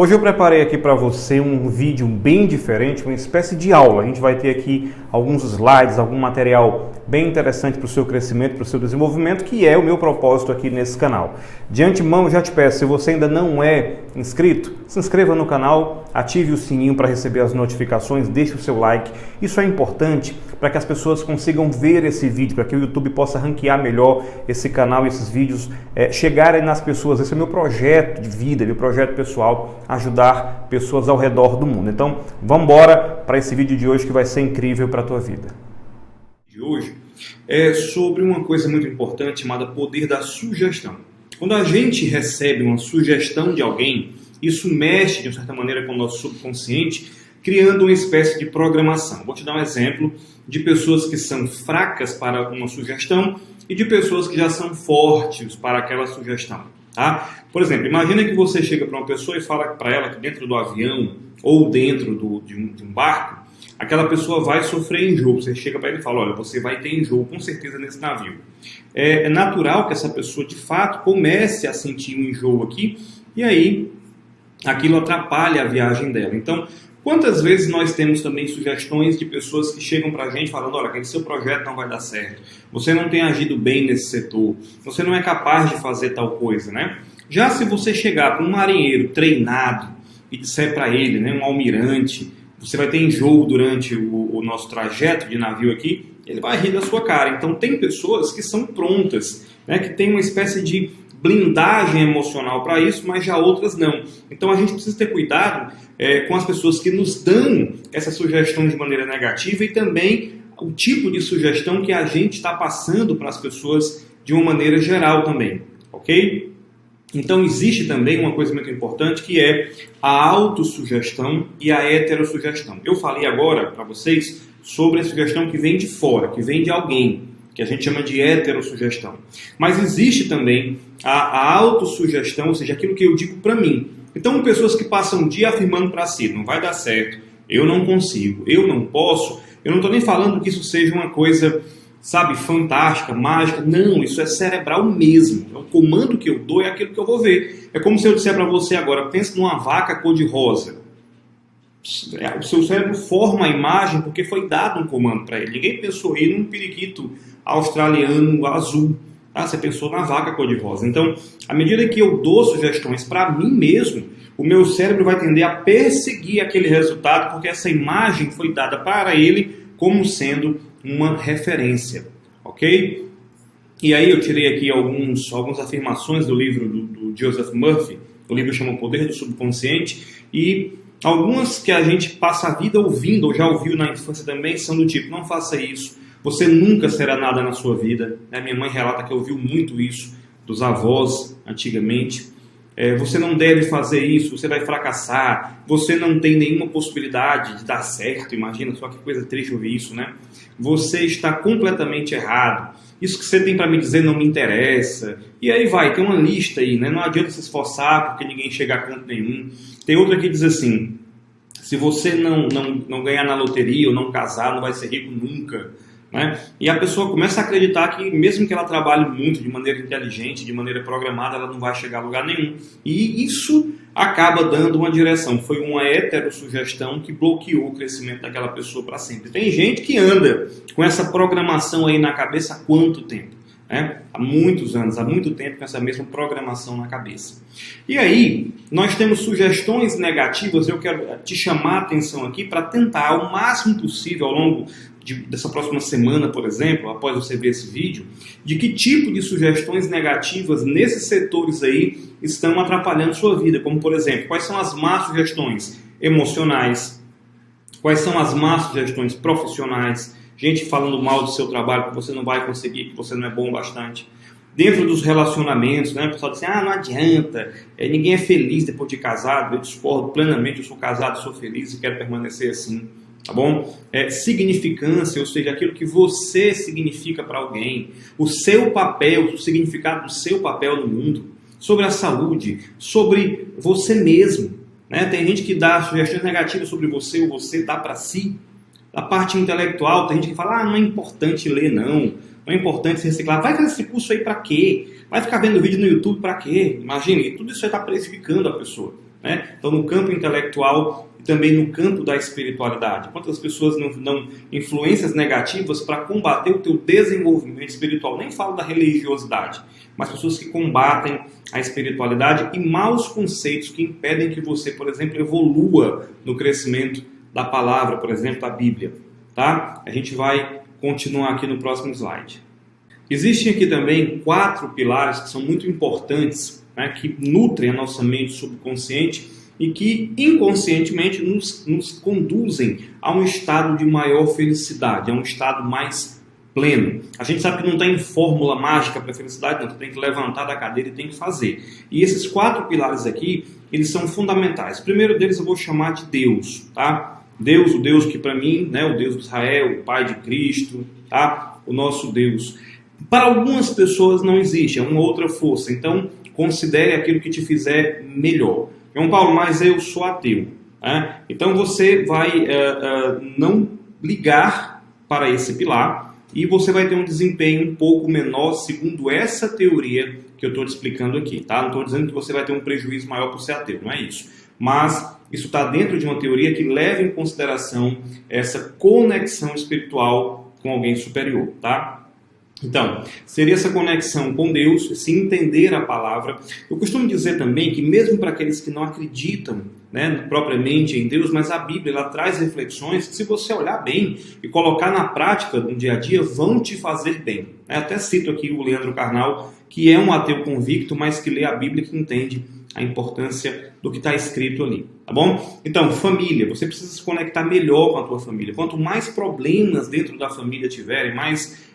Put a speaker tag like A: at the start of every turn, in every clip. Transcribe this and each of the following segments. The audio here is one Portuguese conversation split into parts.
A: Hoje eu preparei aqui para você um vídeo bem diferente, uma espécie de aula. A gente vai ter aqui alguns slides, algum material bem interessante para o seu crescimento, para o seu desenvolvimento, que é o meu propósito aqui nesse canal. De antemão, eu já te peço, se você ainda não é inscrito, se inscreva no canal, ative o sininho para receber as notificações, deixe o seu like. Isso é importante para que as pessoas consigam ver esse vídeo, para que o YouTube possa ranquear melhor esse canal, esses vídeos, chegarem nas pessoas. Esse é o meu projeto de vida, meu projeto pessoal, ajudar pessoas ao redor do mundo. Então, vamos embora para esse vídeo de hoje que vai ser incrível para a tua vida.
B: De hoje é sobre uma coisa muito importante chamada poder da sugestão. Quando a gente recebe uma sugestão de alguém, isso mexe de uma certa maneira com o nosso subconsciente, criando uma espécie de programação. Vou te dar um exemplo de pessoas que são fracas para uma sugestão e de pessoas que já são fortes para aquela sugestão. Tá? Por exemplo, imagina que você chega para uma pessoa e fala para ela que dentro do avião ou dentro de um barco, aquela pessoa vai sofrer enjoo. Você chega para ele e fala, olha, você vai ter enjoo com certeza nesse navio. É natural que essa pessoa de fato comece a sentir um enjoo aqui e aí aquilo atrapalha a viagem dela. Então, quantas vezes nós temos também sugestões de pessoas que chegam para a gente falando, olha, aquele seu projeto não vai dar certo, você não tem agido bem nesse setor, você não é capaz de fazer tal coisa, né? Já se você chegar para um marinheiro treinado e disser para ele, né, um almirante, você vai ter enjoo durante o nosso trajeto de navio aqui, ele vai rir da sua cara. Então tem pessoas que são prontas, né, que tem uma espécie de blindagem emocional para isso, mas já outras não. Então a gente precisa ter cuidado com as pessoas que nos dão essa sugestão de maneira negativa e também o tipo de sugestão que a gente está passando para as pessoas de uma maneira geral também, ok? Então existe também uma coisa muito importante que é a autossugestão e a heterossugestão. Eu falei agora para vocês sobre a sugestão que vem de fora, que vem de alguém, que a gente chama de heterossugestão. Mas existe também a autossugestão, ou seja, aquilo que eu digo para mim. Então, pessoas que passam o dia afirmando para si, não vai dar certo, eu não consigo, eu não posso, eu não estou nem falando que isso seja uma coisa, sabe, fantástica, mágica. Não, isso é cerebral mesmo. O comando que eu dou é aquilo que eu vou ver. É como se eu disser para você agora, pense numa vaca cor-de-rosa. O seu cérebro forma a imagem porque foi dado um comando para ele. Ninguém pensou aí num periquito australiano azul. Tá? Você pensou na vaca cor-de-rosa. Então, à medida que eu dou sugestões para mim mesmo, o meu cérebro vai tender a perseguir aquele resultado porque essa imagem foi dada para ele como sendo uma referência. Ok? E aí eu tirei aqui algumas afirmações do livro do Joseph Murphy. O livro chama O Poder do Subconsciente. E algumas que a gente passa a vida ouvindo, ou já ouviu na infância também, são do tipo, não faça isso, você nunca será nada na sua vida. Minha mãe relata que ouviu muito isso dos avós antigamente. Você não deve fazer isso, você vai fracassar, você não tem nenhuma possibilidade de dar certo. Imagina só que coisa triste ouvir isso, né? Você está completamente errado. Isso que você tem para me dizer não me interessa. E aí vai, tem uma lista aí, né? Não adianta se esforçar porque ninguém chega a canto nenhum. Tem outra que diz assim, se você não ganhar na loteria ou não casar, não vai ser rico nunca. Né? E a pessoa começa a acreditar que mesmo que ela trabalhe muito, de maneira inteligente, de maneira programada, ela não vai chegar a lugar nenhum. E isso acaba dando uma direção. Foi uma heterossugestão que bloqueou o crescimento daquela pessoa para sempre. Tem gente que anda com essa programação aí na cabeça há quanto tempo? Né? Há muitos anos, há muito tempo com essa mesma programação na cabeça. E aí, nós temos sugestões negativas. Eu quero te chamar a atenção aqui para tentar ao máximo possível ao longo dessa próxima semana, por exemplo, após você ver esse vídeo, de que tipo de sugestões negativas nesses setores aí estão atrapalhando sua vida. Como, por exemplo, quais são as más sugestões emocionais, quais são as más sugestões profissionais, gente falando mal do seu trabalho, que você não vai conseguir, que você não é bom bastante. Dentro dos relacionamentos, né, o pessoal diz assim, não adianta, ninguém é feliz depois de casado. Eu discordo plenamente, eu sou casado, sou feliz e quero permanecer assim. Tá bom? Significância, ou seja, aquilo que você significa para alguém, o seu papel, o significado do seu papel no mundo, sobre a saúde, sobre você mesmo. Né? Tem gente que dá sugestões negativas sobre você, ou você dá para si. A parte intelectual, tem gente que fala, não é importante ler, não é importante se reciclar. Vai fazer esse curso aí para quê? Vai ficar vendo vídeo no YouTube para quê? Imagine, tudo isso aí está precificando a pessoa. né? Então, no campo intelectual e também no campo da espiritualidade. Quantas pessoas não dão influências negativas para combater o teu desenvolvimento espiritual? Nem falo da religiosidade, mas pessoas que combatem a espiritualidade e maus conceitos que impedem que você, por exemplo, evolua no crescimento da palavra, por exemplo, da Bíblia. Tá? A gente vai continuar aqui no próximo slide. Existem aqui também 4 pilares que são muito importantes, né, que nutrem a nossa mente subconsciente e que inconscientemente nos conduzem a um estado de maior felicidade, a um estado mais pleno. A gente sabe que não tem fórmula mágica para a felicidade, não. Você tem que levantar da cadeira e tem que fazer. E esses 4 pilares aqui, eles são fundamentais. O primeiro deles eu vou chamar de Deus, tá? Deus, o Deus que para mim, né, o Deus de Israel, o Pai de Cristo, tá? O nosso Deus. Para algumas pessoas não existe, é uma outra força. Então, considere aquilo que te fizer melhor. João Paulo, mas eu sou ateu. Né? Então, você vai não ligar para esse pilar e você vai ter um desempenho um pouco menor segundo essa teoria que eu estou te explicando aqui. Tá? Não estou dizendo que você vai ter um prejuízo maior por ser ateu, não é isso. Mas isso está dentro de uma teoria que leva em consideração essa conexão espiritual com alguém superior. Tá? Então, seria essa conexão com Deus, se entender a palavra. Eu costumo dizer também que mesmo para aqueles que não acreditam, né, propriamente em Deus, mas a Bíblia ela traz reflexões que se você olhar bem e colocar na prática no dia a dia, vão te fazer bem. Até cito aqui o Leandro Carnal, que é um ateu convicto, mas que lê a Bíblia e que entende a importância do que está escrito ali, tá bom? Então, família, você precisa se conectar melhor com a tua família. Quanto mais problemas dentro da família tiverem, mais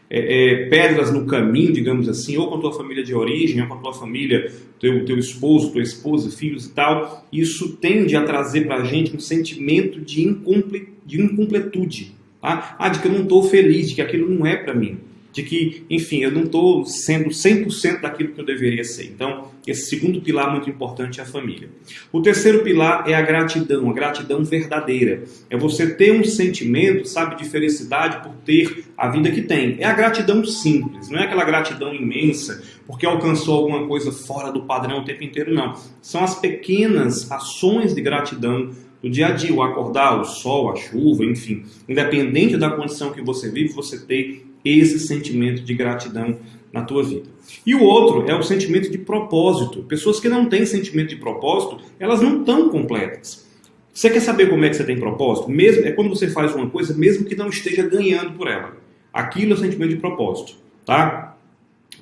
B: pedras no caminho, digamos assim, ou com a tua família de origem, ou com a tua família, teu esposo, tua esposa, filhos e tal, isso tende a trazer para a gente um sentimento de incompletude, tá? De que eu não estou feliz, de que aquilo não é para mim, de que, enfim, eu não estou sendo 100% daquilo que eu deveria ser. Então, esse segundo pilar muito importante é a família. O terceiro pilar é a gratidão verdadeira. É você ter um sentimento, sabe, de felicidade por ter a vida que tem. É a gratidão simples, não é aquela gratidão imensa porque alcançou alguma coisa fora do padrão o tempo inteiro, não. São as pequenas ações de gratidão do dia a dia, o acordar, o sol, a chuva, enfim. Independente da condição que você vive, você ter esse sentimento de gratidão na tua vida. E o outro é o sentimento de propósito. Pessoas que não têm sentimento de propósito, elas não estão completas. Você quer saber como é que você tem propósito? É quando você faz uma coisa, mesmo que não esteja ganhando por ela. Aquilo é o sentimento de propósito, tá?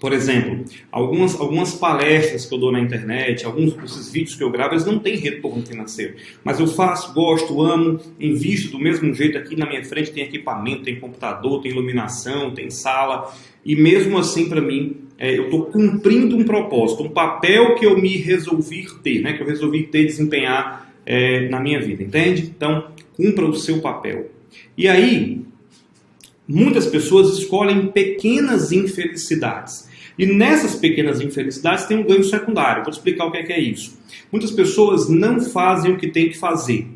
B: Por exemplo, algumas palestras que eu dou na internet, alguns desses vídeos que eu gravo, eles não têm retorno financeiro. Mas eu faço, gosto, amo, invisto do mesmo jeito. Aqui na minha frente tem equipamento, tem computador, tem iluminação, tem sala. E mesmo assim, para mim, eu estou cumprindo um propósito, um papel que eu me resolvi ter, né? Que eu resolvi ter, desempenhar na minha vida, entende? Então, cumpra o seu papel. E aí, muitas pessoas escolhem pequenas infelicidades. E nessas pequenas infelicidades tem um ganho secundário. Vou te explicar o que é isso. Muitas pessoas não fazem o que tem que fazer.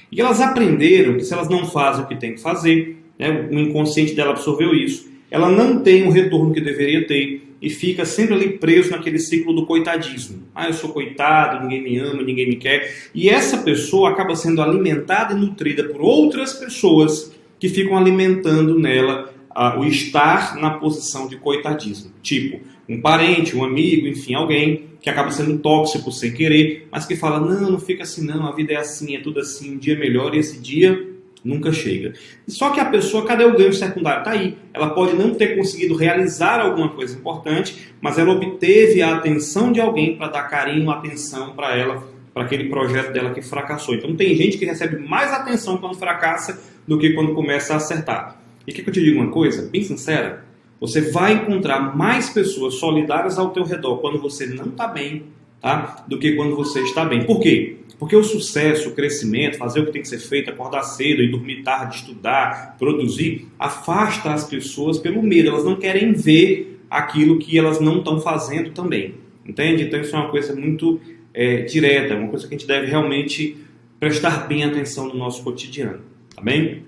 B: E elas aprenderam que se elas não fazem o que tem que fazer, né, o inconsciente dela absorveu isso, ela não tem o retorno que deveria ter e fica sempre ali preso naquele ciclo do coitadismo. Eu sou coitado, ninguém me ama, ninguém me quer. E essa pessoa acaba sendo alimentada e nutrida por outras pessoas que ficam alimentando nela o estar na posição de coitadismo. Tipo, um parente, um amigo, enfim, alguém que acaba sendo tóxico sem querer, mas que fala, não fica assim não, a vida é assim, é tudo assim, um dia melhor e esse dia nunca chega. Só que a pessoa, cadê o ganho secundário? Tá aí. Ela pode não ter conseguido realizar alguma coisa importante, mas ela obteve a atenção de alguém para dar carinho, atenção para ela, para aquele projeto dela que fracassou. Então tem gente que recebe mais atenção quando fracassa do que quando começa a acertar. E quer que eu te diga uma coisa, bem sincera? Você vai encontrar mais pessoas solidárias ao teu redor quando você não está bem, tá? Do que quando você está bem. Por quê? Porque o sucesso, o crescimento, fazer o que tem que ser feito, acordar cedo e dormir tarde, estudar, produzir, afasta as pessoas pelo medo. Elas não querem ver aquilo que elas não estão fazendo também. Entende? Então isso é uma coisa muito direta, uma coisa que a gente deve realmente prestar bem atenção no nosso cotidiano. Tá bem?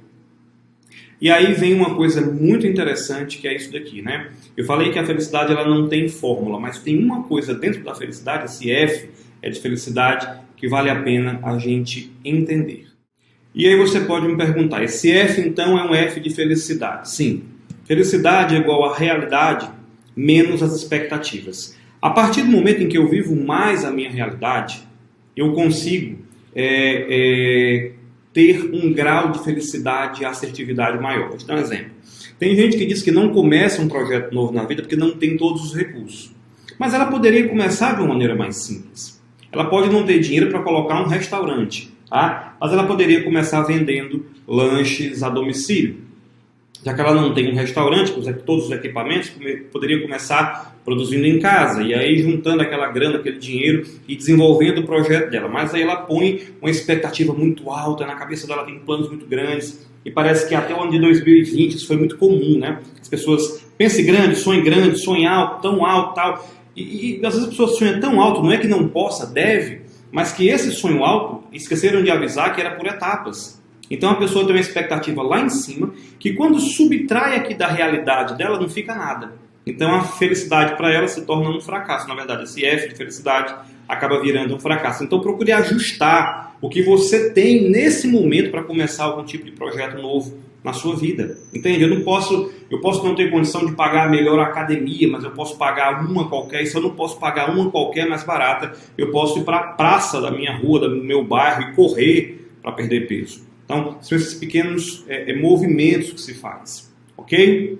B: E aí vem uma coisa muito interessante que é isso daqui, né? Eu falei que a felicidade ela não tem fórmula, mas tem uma coisa dentro da felicidade, esse F é de felicidade, que que vale a pena a gente entender. E aí você pode me perguntar, esse F então é um F de felicidade? Sim, felicidade é igual a realidade menos as expectativas. A partir do momento em que eu vivo mais a minha realidade, eu consigo ter um grau de felicidade e assertividade maior. Vou te dar um exemplo. Tem gente que diz que não começa um projeto novo na vida porque não tem todos os recursos. Mas ela poderia começar de uma maneira mais simples. Ela pode não ter dinheiro para colocar um restaurante, tá? Mas ela poderia começar vendendo lanches a domicílio. Já que ela não tem um restaurante com todos os equipamentos, poderia começar produzindo em casa. E aí juntando aquela grana, aquele dinheiro e desenvolvendo o projeto dela. Mas aí ela põe uma expectativa muito alta, na cabeça dela tem planos muito grandes. E parece que até o ano de 2020 isso foi muito comum, né? As pessoas pensem grande, sonhem alto, tão alto, tal. E às vezes as pessoas sonham tão alto, não é que não possa, deve, mas que esse sonho alto, esqueceram de avisar que era por etapas. Então a pessoa tem uma expectativa lá em cima, que quando subtrai aqui da realidade dela, não fica nada. Então a felicidade para ela se torna um fracasso. Na verdade, esse F de felicidade acaba virando um fracasso. Então procure ajustar o que você tem nesse momento para começar algum tipo de projeto novo na sua vida. Entende? Eu posso não ter condição de pagar a melhor academia, mas eu posso pagar uma qualquer. E se eu não posso pagar uma qualquer mais barata, eu posso ir para a praça da minha rua, do meu bairro e correr para perder peso. Então, são esses pequenos movimentos que se faz, ok?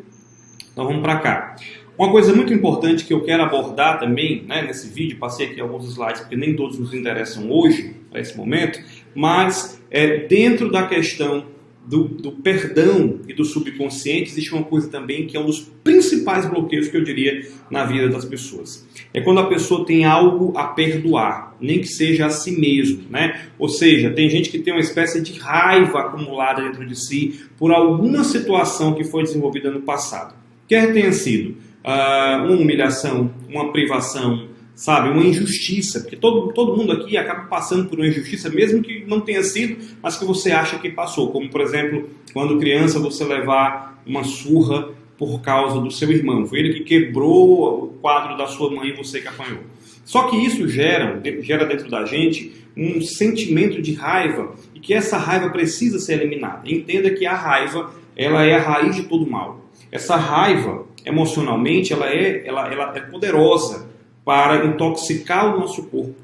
B: Então, vamos para cá. Uma coisa muito importante que eu quero abordar também, né, nesse vídeo, passei aqui alguns slides, porque nem todos nos interessam hoje, para esse momento, mas dentro da questão do perdão e do subconsciente, existe uma coisa também que é um dos principais bloqueios que eu diria na vida das pessoas. É quando a pessoa tem algo a perdoar, nem que seja a si mesmo, né? Ou seja, tem gente que tem uma espécie de raiva acumulada dentro de si por alguma situação que foi desenvolvida no passado. Quer tenha sido uma humilhação, uma privação, sabe, uma injustiça, porque todo mundo aqui acaba passando por uma injustiça, mesmo que não tenha sido, mas que você acha que passou, como por exemplo, quando criança você levar uma surra por causa do seu irmão, foi ele que quebrou o quadro da sua mãe e você que apanhou. Só que isso gera dentro da gente um sentimento de raiva e que essa raiva precisa ser eliminada. Entenda que a raiva, ela é a raiz de todo mal. Essa raiva, emocionalmente, ela é poderosa para intoxicar o nosso corpo,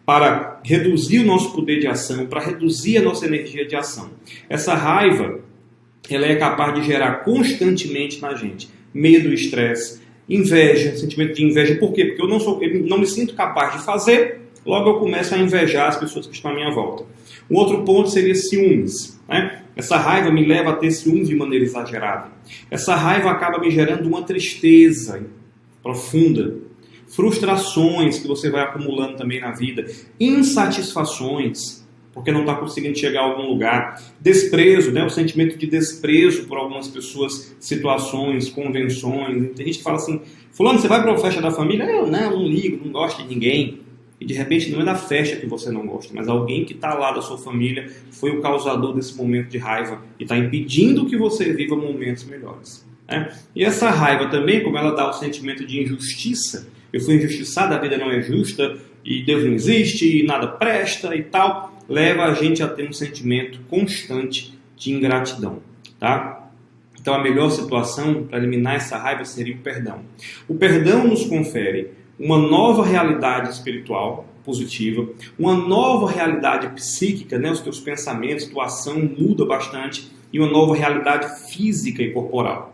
B: para reduzir o nosso poder de ação, para reduzir a nossa energia de ação. Essa raiva, ela é capaz de gerar constantemente na gente medo, estresse, inveja, sentimento de inveja. Por quê? Porque eu não me sinto capaz de fazer, logo eu começo a invejar as pessoas que estão à minha volta. Um outro ponto seria ciúmes, né? Essa raiva me leva a ter ciúmes de maneira exagerada. Essa raiva acaba me gerando uma tristeza profunda, frustrações que você vai acumulando também na vida, insatisfações, porque não está conseguindo chegar a algum lugar, desprezo, né? O sentimento de desprezo por algumas pessoas, situações, convenções. Tem gente que fala assim, fulano, você vai para uma festa da família? Eu não ligo, não gosto de ninguém. E de repente não é da festa que você não gosta, mas alguém que está lá da sua família foi o causador desse momento de raiva e está impedindo que você viva momentos melhores, né? E essa raiva também, como ela dá o sentimento de injustiça, eu fui injustiçado, a vida não é justa, e Deus não existe, e nada presta e tal, leva a gente a ter um sentimento constante de ingratidão, tá? Então a melhor situação para eliminar essa raiva seria o perdão. O perdão nos confere uma nova realidade espiritual positiva, uma nova realidade psíquica, né? Os teus pensamentos, tua ação muda bastante, e uma nova realidade física e corporal.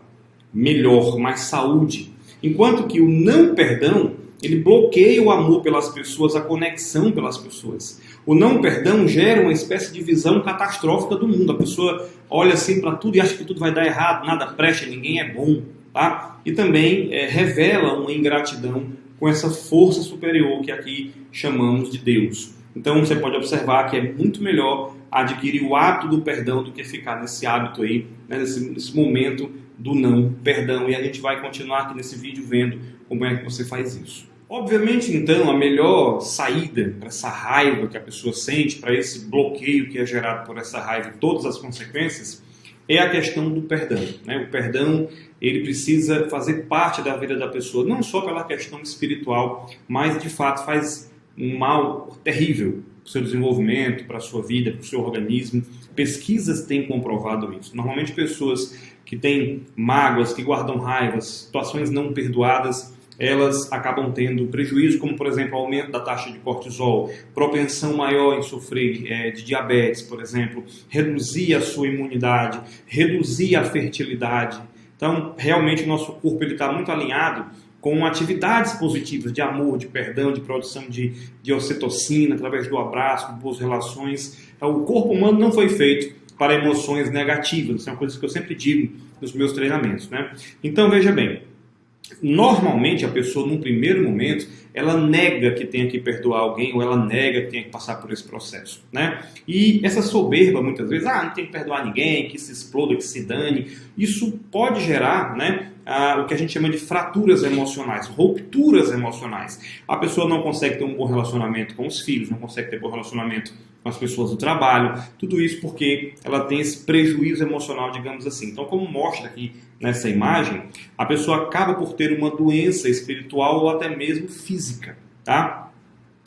B: Melhor, mais saúde. Enquanto que o não perdão, ele bloqueia o amor pelas pessoas, a conexão pelas pessoas. O não perdão gera uma espécie de visão catastrófica do mundo. A pessoa olha assim para tudo e acha que tudo vai dar errado, nada presta, ninguém é bom, tá? E também revela uma ingratidão com essa força superior que aqui chamamos de Deus. Então você pode observar que é muito melhor adquirir o hábito do perdão do que ficar nesse hábito aí, né, nesse momento do não perdão. E a gente vai continuar aqui nesse vídeo vendo como é que você faz isso. Obviamente, então, a melhor saída para essa raiva que a pessoa sente, para esse bloqueio que é gerado por essa raiva e todas as consequências, é a questão do perdão, né? O perdão, ele precisa fazer parte da vida da pessoa, não só pela questão espiritual, mas de fato faz um mal terrível para o seu desenvolvimento, para a sua vida, para o seu organismo. Pesquisas têm comprovado isso. Normalmente pessoas que têm mágoas, que guardam raivas, situações não perdoadas, elas acabam tendo prejuízo, como por exemplo o aumento da taxa de cortisol, propensão maior em sofrer de diabetes, por exemplo, reduzir a sua imunidade, reduzir a fertilidade. Então, realmente o nosso corpo está muito alinhado com atividades positivas de amor, de perdão, de produção de ocitocina, através do abraço, de boas relações. Então, o corpo humano não foi feito para emoções negativas, isso é uma coisa que eu sempre digo nos meus treinamentos, né? Então, veja bem, normalmente a pessoa, num primeiro momento, ela nega que tenha que perdoar alguém ou ela nega que tenha que passar por esse processo, né? E essa soberba, muitas vezes, não tem que perdoar ninguém, que se exploda, que se dane, isso pode gerar, né, o que a gente chama de fraturas emocionais, rupturas emocionais. A pessoa não consegue ter um bom relacionamento com os filhos, não consegue ter um bom relacionamento com as pessoas do trabalho, tudo isso porque ela tem esse prejuízo emocional, digamos assim. Então, como mostra aqui nessa imagem, a pessoa acaba por ter uma doença espiritual ou até mesmo física, tá?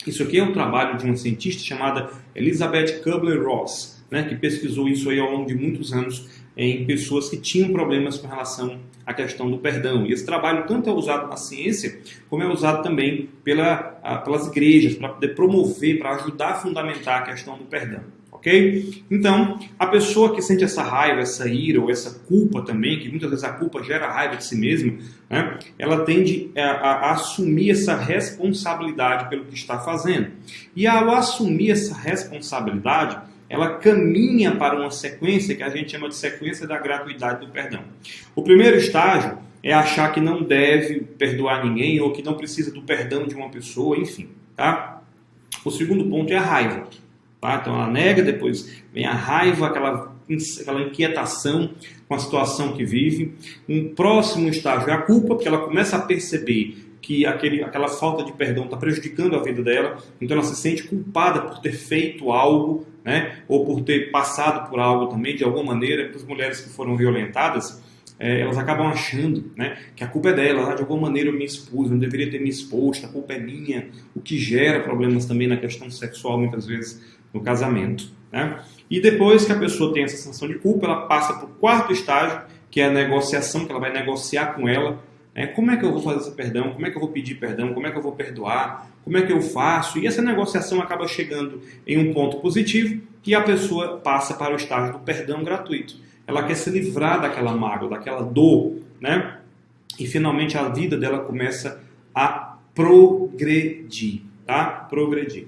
B: Isso aqui é um trabalho de uma cientista chamada Elizabeth Kubler-Ross, né, que pesquisou isso aí ao longo de muitos anos em pessoas que tinham problemas com relação à questão do perdão. E esse trabalho tanto é usado na ciência, como é usado também pelas igrejas, para poder promover, para ajudar a fundamentar a questão do perdão. Ok? Então, a pessoa que sente essa raiva, essa ira ou essa culpa também, que muitas vezes a culpa gera raiva de si mesma, né, ela tende a assumir essa responsabilidade pelo que está fazendo. E ao assumir essa responsabilidade, ela caminha para uma sequência que a gente chama de sequência da gratuidade do perdão. O primeiro estágio é achar que não deve perdoar ninguém ou que não precisa do perdão de uma pessoa, enfim, tá? O segundo ponto é a raiva, tá? Então ela nega, depois vem a raiva, aquela inquietação com a situação que vive. Um próximo estágio é a culpa, porque ela começa a perceber que aquela falta de perdão está prejudicando a vida dela, então ela se sente culpada por ter feito algo, né, ou por ter passado por algo também, de alguma maneira. As mulheres que foram violentadas, elas acabam achando, né, que a culpa é dela, de alguma maneira eu me expus, eu não deveria ter me exposto, a culpa é minha, o que gera problemas também na questão sexual, muitas vezes, no casamento, né? E depois que a pessoa tem essa sensação de culpa, ela passa para o quarto estágio, que é a negociação, que ela vai negociar com ela. Como é que eu vou fazer esse perdão? Como é que eu vou pedir perdão? Como é que eu vou perdoar? Como é que eu faço? E essa negociação acaba chegando em um ponto positivo e a pessoa passa para o estágio do perdão gratuito. Ela quer se livrar daquela mágoa, daquela dor, né? E finalmente a vida dela começa a progredir, tá? Progredir.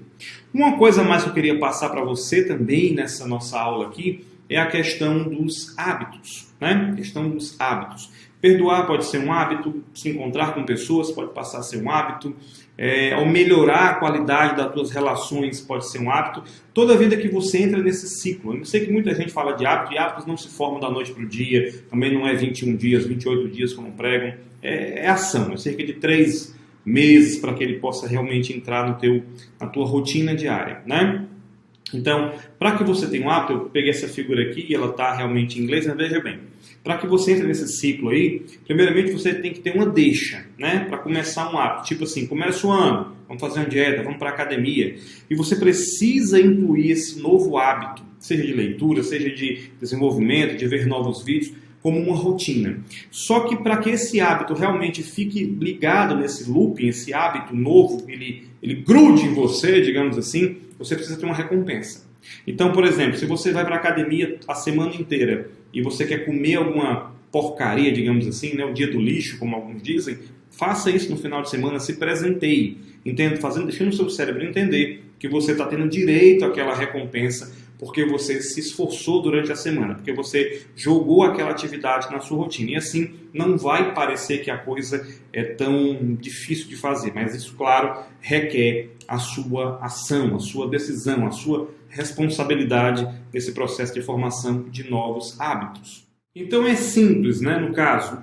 B: Uma coisa mais que eu queria passar para você também nessa nossa aula aqui é a questão dos hábitos, né? A questão dos hábitos. Perdoar pode ser um hábito, se encontrar com pessoas pode passar a ser um hábito, ao melhorar a qualidade das suas relações pode ser um hábito. Toda vida que você entra nesse ciclo, eu sei que muita gente fala de hábito, e hábitos não se formam da noite para o dia, também não é 21 dias, 28 dias como pregam, é ação, é cerca de 3 meses para que ele possa realmente entrar na tua rotina diária, né? Então, para que você tenha um hábito, eu peguei essa figura aqui e ela está realmente em inglês, mas veja bem, para que você entre nesse ciclo aí, primeiramente você tem que ter uma deixa, né, para começar um hábito, tipo assim, começa o ano, vamos fazer uma dieta, vamos para a academia, e você precisa incluir esse novo hábito, seja de leitura, seja de desenvolvimento, de ver novos vídeos, como uma rotina. Só que para que esse hábito realmente fique ligado nesse looping, esse hábito novo, ele grude em você, digamos assim, você precisa ter uma recompensa. Então, por exemplo, se você vai para a academia a semana inteira e você quer comer alguma porcaria, digamos assim, né, o dia do lixo, como alguns dizem, faça isso no final de semana, se presenteie, deixando o seu cérebro entender que você está tendo direito àquela recompensa porque você se esforçou durante a semana, porque você jogou aquela atividade na sua rotina. E assim, não vai parecer que a coisa é tão difícil de fazer, mas isso, claro, requer a sua ação, a sua decisão, a sua responsabilidade nesse processo de formação de novos hábitos. Então é simples, né? No caso,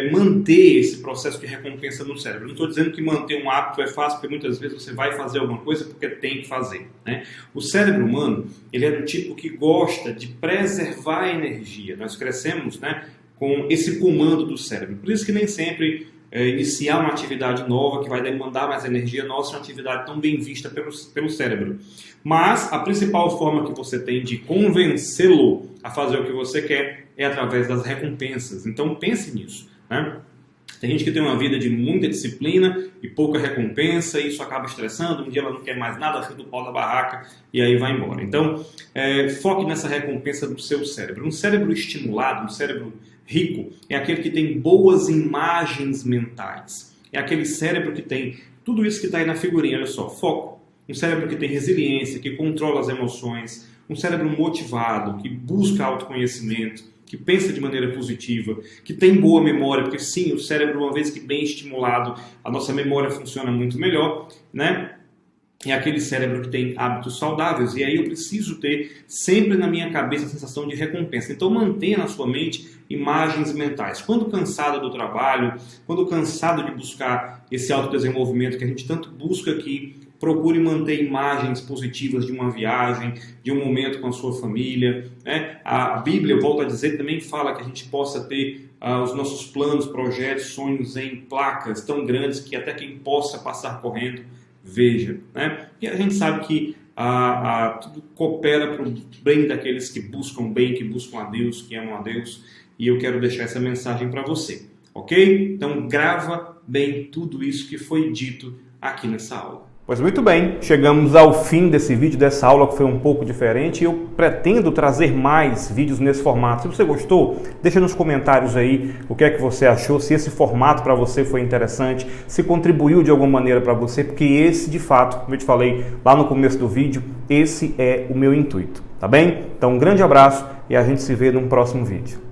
B: manter esse processo de recompensa no cérebro. Não estou dizendo que manter um hábito é fácil, porque muitas vezes você vai fazer alguma coisa porque tem que fazer, né? O cérebro humano, ele é do tipo que gosta de preservar a energia. Nós crescemos, né, com esse comando do cérebro. Por isso que nem sempre iniciar uma atividade nova que vai demandar mais energia nossa é uma atividade tão bem vista pelo cérebro. Mas a principal forma que você tem de convencê-lo a fazer o que você quer é através das recompensas. Então pense nisso, né? Tem gente que tem uma vida de muita disciplina e pouca recompensa, e isso acaba estressando, um dia ela não quer mais nada, chuta o pau da barraca e aí vai embora. Então, foque nessa recompensa do seu cérebro. Um cérebro estimulado, um cérebro rico, é aquele que tem boas imagens mentais. É aquele cérebro que tem tudo isso que está aí na figurinha, olha só, foco. Um cérebro que tem resiliência, que controla as emoções, um cérebro motivado, que busca autoconhecimento, que pensa de maneira positiva, que tem boa memória, porque sim, o cérebro, uma vez que bem estimulado, a nossa memória funciona muito melhor, né? É aquele cérebro que tem hábitos saudáveis, e aí eu preciso ter sempre na minha cabeça a sensação de recompensa. Então mantenha na sua mente imagens mentais. Quando cansado do trabalho, quando cansado de buscar esse autodesenvolvimento que a gente tanto busca aqui, procure manter imagens positivas de uma viagem, de um momento com a sua família, né? A Bíblia, eu volto a dizer, também fala que a gente possa ter os nossos planos, projetos, sonhos em placas tão grandes que até quem possa passar correndo veja, né? E a gente sabe que tudo coopera para o bem daqueles que buscam bem, que buscam a Deus, que amam a Deus, e eu quero deixar essa mensagem para você, ok? Então grava bem tudo isso que foi dito aqui nessa aula.
A: Pois muito bem, chegamos ao fim desse vídeo, dessa aula que foi um pouco diferente, e eu pretendo trazer mais vídeos nesse formato. Se você gostou, deixa nos comentários aí o que é que você achou, se esse formato para você foi interessante, se contribuiu de alguma maneira para você, porque esse, de fato, como eu te falei lá no começo do vídeo, esse é o meu intuito, tá bem? Então um grande abraço e a gente se vê num próximo vídeo.